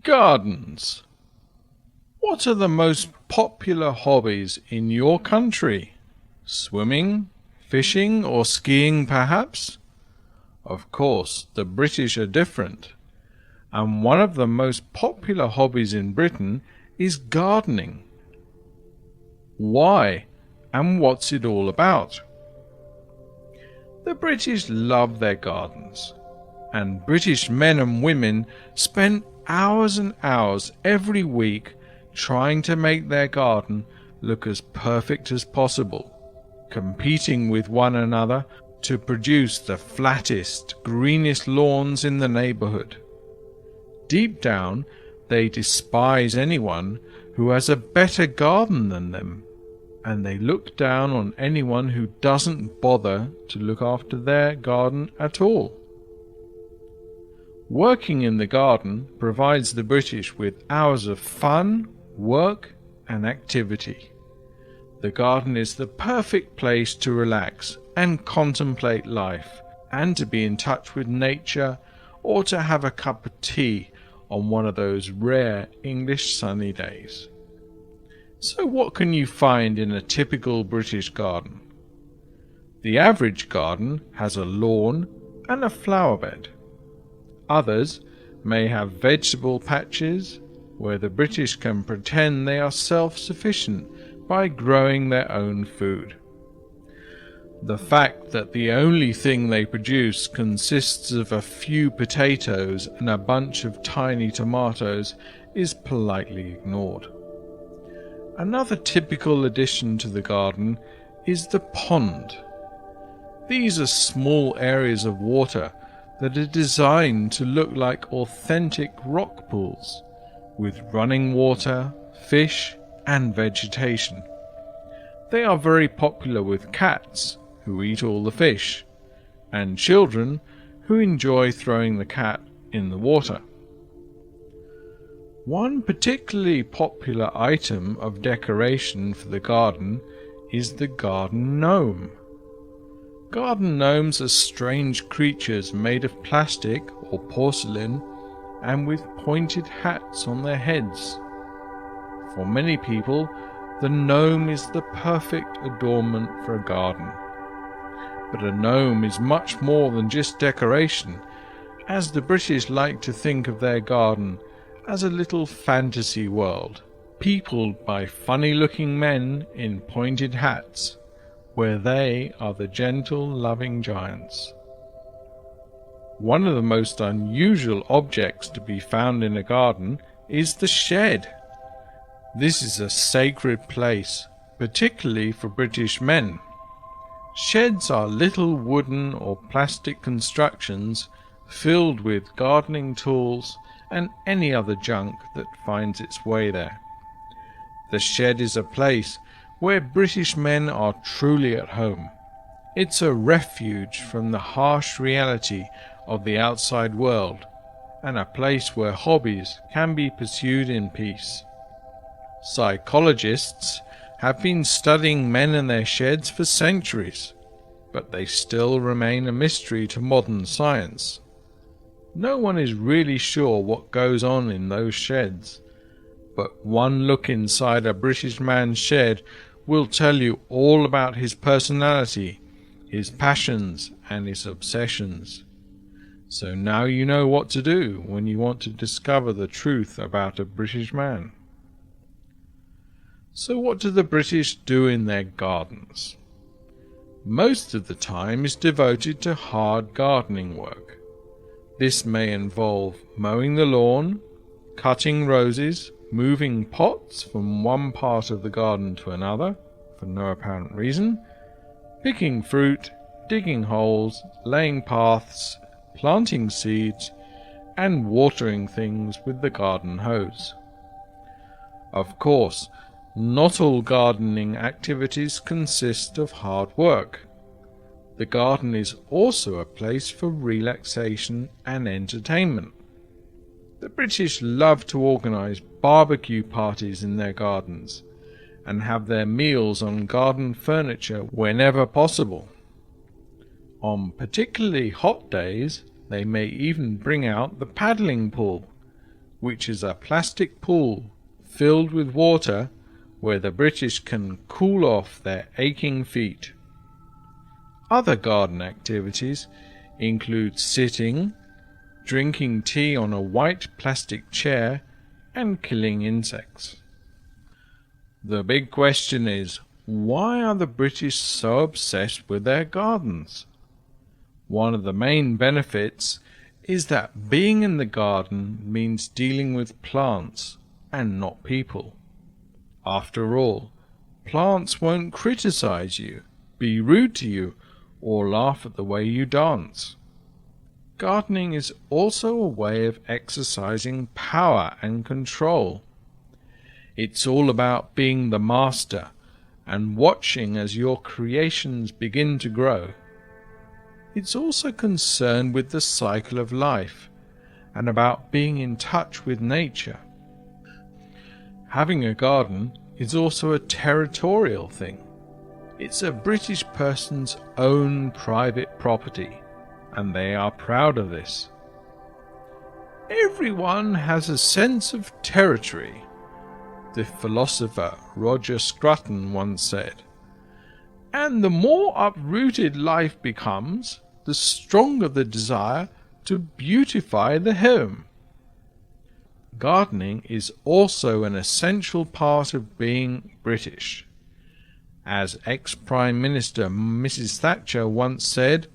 Gardens. What are the most popular hobbies in your country? Swimming, fishing, or skiing, perhaps? Of course, the British are different, and one of the most popular hobbies in Britain is gardening. Why, and what's it all about? The British love their gardens, and British men and women spend hours and hours every week trying to make their garden look as perfect as possible, competing with one another to produce the flattest, greenest lawns in the neighbourhood. Deep down, they despise anyone who has a better garden than them, and they look down on anyone who doesn't bother to look after their garden at all. Working in the garden provides the British with hours of fun, work, and activity. The garden is the perfect place to relax and contemplate life, and to be in touch with nature, or to have a cup of tea on one of those rare English sunny days. So what can you find in a typical British garden? The average garden has a lawn and a flower bed. Others may have vegetable patches where the British can pretend they are self-sufficient by growing their own food. The fact that the only thing they produce consists of a few potatoes and a bunch of tiny tomatoes is politely ignored. Another typical addition to the garden is the pond. These are small areas of water that are designed to look like authentic rock pools, with running water, fish, and vegetation. They are very popular with cats, who eat all the fish, and children who enjoy throwing the cat in the water. One particularly popular item of decoration for the garden is the garden gnome. Garden gnomes are strange creatures made of plastic or porcelain and with pointed hats on their heads. For many people, the gnome is the perfect adornment for a garden. But a gnome is much more than just decoration, as the British like to think of their garden as a little fantasy world, peopled by funny-looking men in pointed hats, where they are the gentle, loving giants. One of the most unusual objects to be found in a garden is the shed. This is a sacred place, particularly for British men. Sheds are little wooden or plastic constructions filled with gardening tools and any other junk that finds its way there. The shed is a place where British men are truly at home. It's a refuge from the harsh reality of the outside world, and a place where hobbies can be pursued in peace. Psychologists have been studying men and their sheds for centuries, but they still remain a mystery to modern science. No one is really sure what goes on in those sheds, but one look inside a British man's shed will tell you all about his personality, his passions, and his obsessions. So now you know what to do when you want to discover the truth about a British man. So what do the British do in their gardens? Most of the time is devoted to hard gardening work. This may involve mowing the lawn, cutting roses, moving pots from one part of the garden to another for no apparent reason, picking fruit, digging holes, laying paths, planting seeds, and watering things with the garden hose. Of course, not all gardening activities consist of hard work. The garden is also a place for relaxation and entertainment. The British love to organise barbecue parties in their gardens and have their meals on garden furniture whenever possible. On particularly hot days, they may even bring out the paddling pool, which is a plastic pool filled with water where the British can cool off their aching feet. Other garden activities include sitting, drinking tea on a white plastic chair, and killing insects. The big question is, why are the British so obsessed with their gardens? One of the main benefits is that being in the garden means dealing with plants and not people. After all, plants won't criticize you, be rude to you, or laugh at the way you dance. Gardening is also a way of exercising power and control. It's all about being the master and watching as your creations begin to grow. It's also concerned with the cycle of life and about being in touch with nature. Having a garden is also a territorial thing. It's a British person's own private property, and they are proud of this. Everyone has a sense of territory, the philosopher Roger Scruton once said, and the more uprooted life becomes, the stronger the desire to beautify the home. Gardening is also an essential part of being British. As ex-Prime Minister Mrs. Thatcher once said,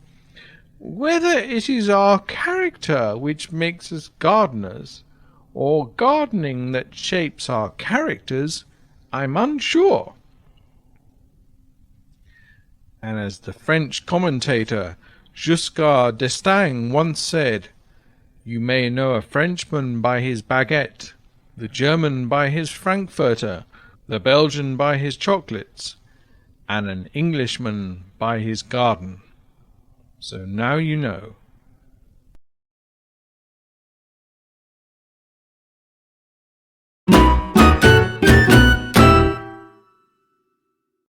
"Whether it is our character which makes us gardeners, or gardening that shapes our characters, I'm unsure." And as the French commentator Giscard d'Estaing once said, "You may know a Frenchman by his baguette, the German by his Frankfurter, the Belgian by his chocolates, and an Englishman by his garden." So now you know.